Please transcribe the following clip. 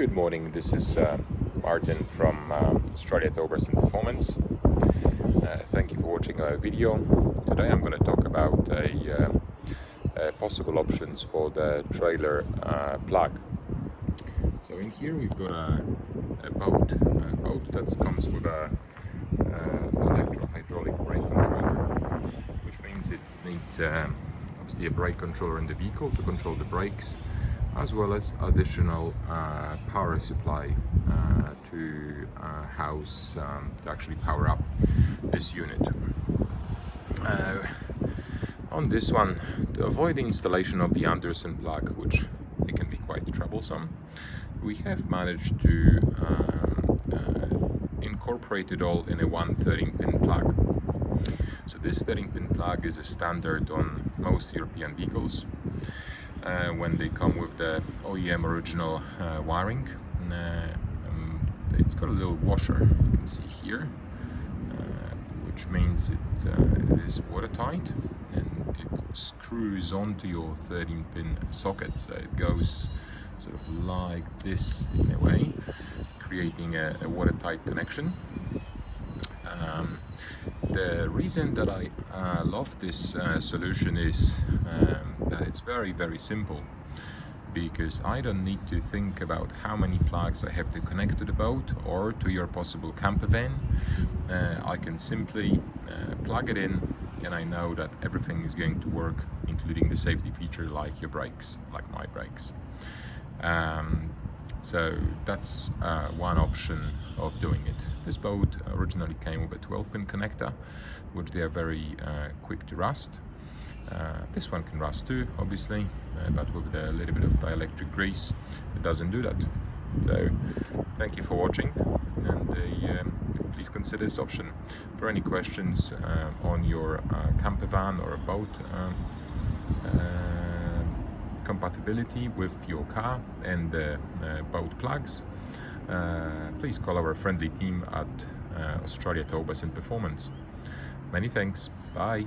Good morning, this is Martin from Australia Towbars Performance. Thank you for watching our video. Today I'm going to talk about possible options for the trailer plug. So in here we've got a boat that comes with a electro-hydraulic brake controller, which means it needs obviously a brake controller in the vehicle to control the brakes, as well as additional power supply to house to actually power up this unit. On this one, to avoid the installation of the Anderson plug, which it can be quite troublesome, we have managed to incorporate it all in a 13-pin plug. So this 13-pin plug is a standard on most European vehicles when they come with the OEM original wiring. It's got a little washer, you can see here, which means it is watertight, and it screws onto your 13-pin socket. So it goes sort of like this in a way, creating a watertight connection. The reason that I love this solution is that it's very simple, because I don't need to think about how many plugs I have to connect to the boat or to your possible camper van. I can simply plug it in, and I know that everything is going to work, including the safety feature like your brakes, like my brakes. So that's one option of doing it. This boat originally came with a 12-pin connector, which they are very quick to rust. This one can rust too, obviously, but with a little bit of dielectric grease, it doesn't do that. So thank you for watching, and please consider this option. For any questions on your camper van or a boat compatibility with your car and the boat plugs, please call our friendly team at Australia Towbars Performance. Many thanks. Bye.